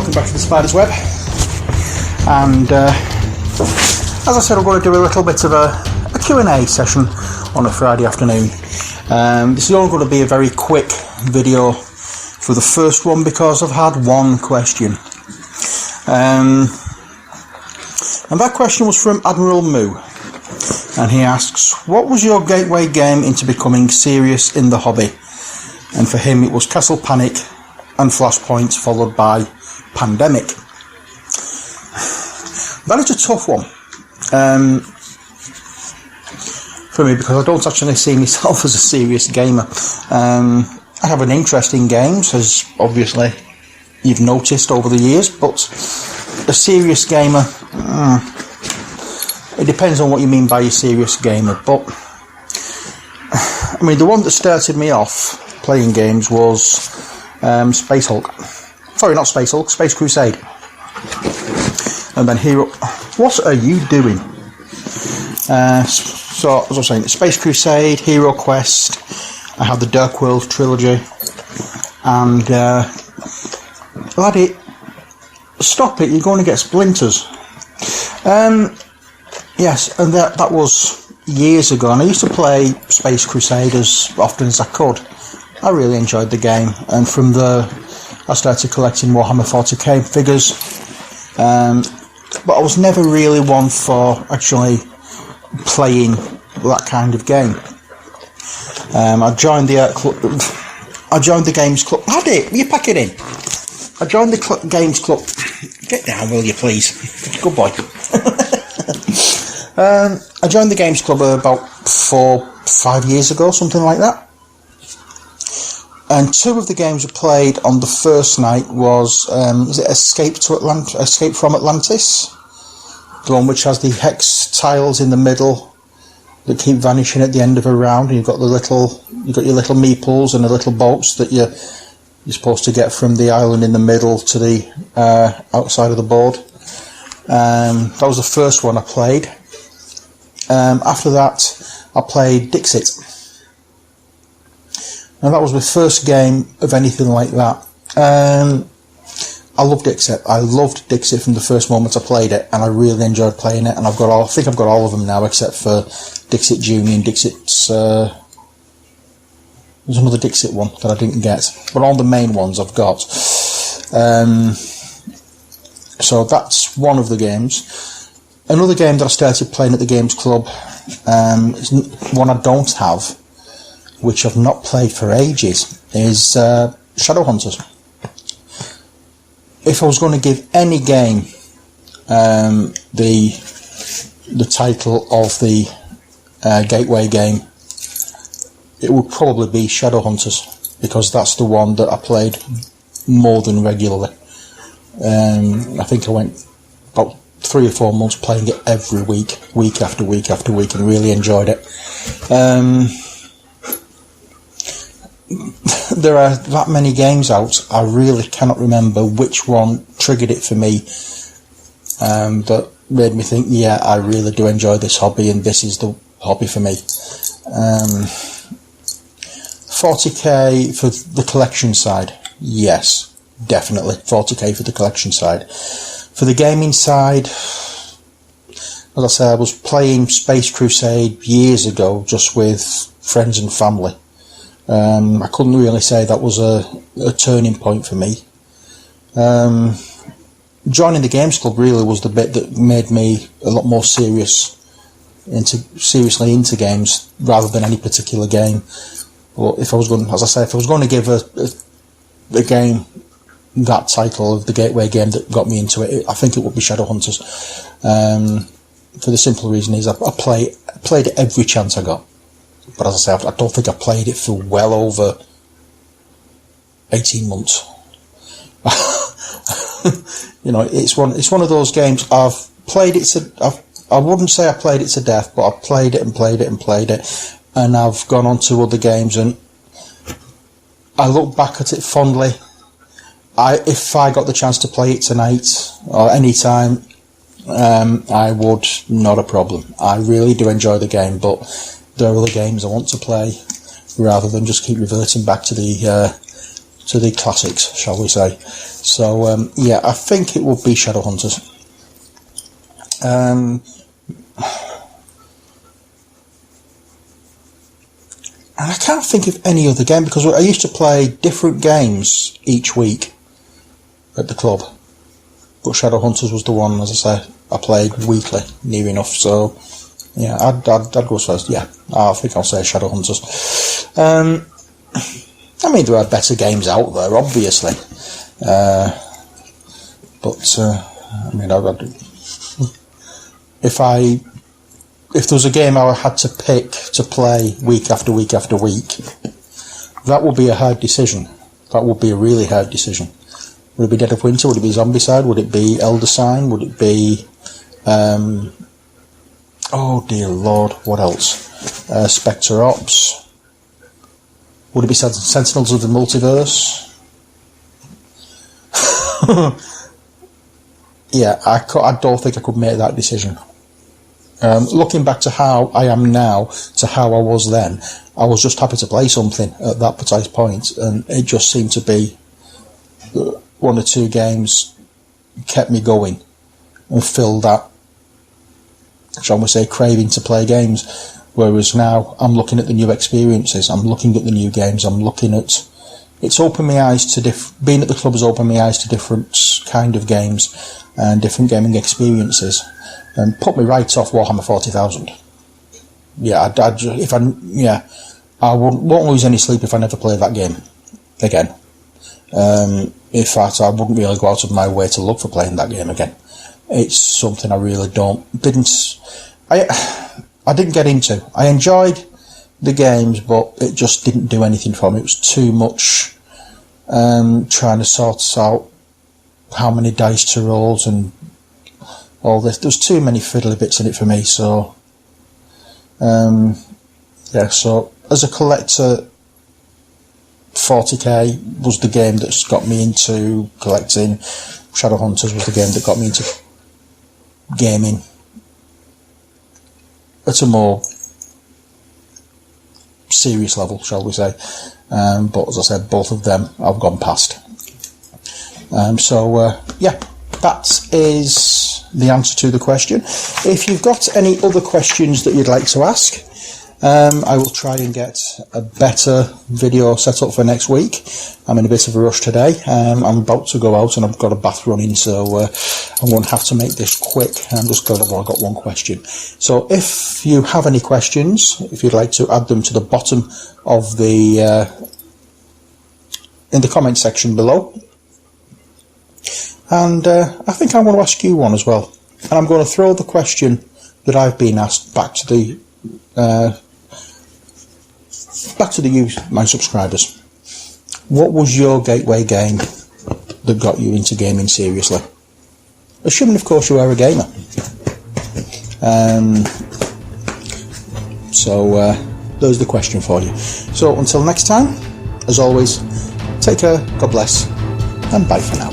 welcome back to the Spydahs Web. And as I said, I'm going to do a little bit of a Q&A session on a Friday afternoon. This is only going to be a very quick video for the first one because I've had one question. And that question was from Admiral Moo. And he asks, what was your gateway game into becoming serious in the hobby? And for him it was Castle Panic and Flashpoint, followed by Pandemic. That is a tough one for me because I don't actually see myself as a serious gamer. I have an interest in games, as obviously you've noticed over the years, but a serious gamer, it depends on what you mean by a serious gamer. But I mean, the one that started me off playing games was Space Hulk. Sorry, not Space Hulk, Space Crusade. And then Hero... What are you doing? So, as I was saying, Space Crusade, Hero Quest, I have the Dark World trilogy, and laddie, stop it, you're going to get splinters. Yes, and that was years ago, and I used to play Space Crusade as often as I could. I really enjoyed the game, and from there I started collecting Warhammer 40k figures, but I was never really one for actually playing that kind of game. I joined the games club. Laddie, you pack it in. I joined the games club. Get down, will you, please? Good boy. I joined the games club about 4-5 years ago, something like that. And two of the games I played on the first night was it Escape from Atlantis? The one which has the hex tiles in the middle that keep vanishing at the end of a round, and you've got your little meeples and the little boats that you're supposed to get from the island in the middle to the outside of the board. That was the first one I played. After that, I played Dixit. And that was my first game of anything like that. I loved Dixit. I loved Dixit from the first moment I played it, and I really enjoyed playing it. And I think I've got all of them now, except for Dixit Junior and Dixit's. There's another Dixit one that I didn't get, but all the main ones I've got. So that's one of the games. Another game that I started playing at the Games Club is one I don't have, which I've not played for ages, is Shadowhunters. If I was going to give any game the title of the gateway game, it would probably be Shadowhunters, because that's the one that I played more than regularly. I think I went about 3 or 4 months playing it every week, week after week after week, and really enjoyed it. There are that many games out, I really cannot remember which one triggered it for me, that made me think, yeah, I really do enjoy this hobby and this is the hobby for me. 40k for the collection side, yes, definitely 40k for the collection side. For the gaming side, as I say, I was playing Space Crusade years ago just with friends and family. I couldn't really say that was a turning point for me. Joining the Games Club really was the bit that made me a lot more seriously into games rather than any particular game. But if I was going, as I say, if I was going to give a game that title of the gateway game that got me into it, I think it would be Shadowhunters. For the simple reason is I played it every chance I got. But as I say, I don't think I played it for well over 18 months. You know, it's one of those games I've played it I wouldn't say I played it to death, but I've played it and played it and played it, and I've gone on to other games, and I look back at it fondly. If I got the chance to play it tonight or any time, I would, not a problem. I really do enjoy the game, but there are other games I want to play rather than just keep reverting back to the to the classics, shall we say. So yeah, I think it would be Shadowhunters. And I can't think of any other game, because I used to play different games each week at the club, but Shadowhunters was the one, as I say, I played weekly, near enough. So yeah, I'd go first. Yeah, I think I'll say Shadowhunters. I mean, there are better games out there, obviously, but I mean, if there was a game I had to pick to play week after week after week, that would be a hard decision. That would be a really hard decision. Would it be Dead of Winter? Would it be Zombicide? Would it be Elder Sign? Would it be oh dear Lord, what else? Spectre Ops? Would it be Sentinels of the Multiverse? Yeah, I don't think I could make that decision. Looking back to how I am now to how I was then, I was just happy to play something at that precise point, and it just seemed to be one or two games kept me going and filled that, shall we say, craving to play games. Whereas now I'm looking at the new experiences, I'm looking at the new games, I'm looking at, it's opened my eyes to being at the club has opened my eyes to different kind of games and different gaming experiences, and put me right off Warhammer 40,000. Yeah, I won't lose any sleep if I never play that game again. In fact, I wouldn't really go out of my way to look for playing that game again. It's something I really I didn't get into. I enjoyed the games, but it just didn't do anything for me. It was too much trying to sort out how many dice to roll and all this. There was too many fiddly bits in it for me. So yeah, so as a collector, 40k was the game that's got me into collecting. Shadowhunters was the game that got me into gaming at a more serious level, shall we say. But as I said, both of them I've gone past. Yeah, that is the answer to the question. If you've got any other questions that you'd like to ask, I will try and get a better video set up for next week. I'm in a bit of a rush today. I'm about to go out and I've got a bath running, so I'm going to have to make this quick. I'm just glad I've only got one question. So if you have any questions, if you'd like to add them to the bottom of the in the comment section below. And I think I'm going to ask you one as well. And I'm going to throw the question that I've been asked back to you, my subscribers. What was your gateway game that got you into gaming seriously? Assuming, of course, you are a gamer. There's the question for you. So until next time, as always, take care, God bless, and bye for now.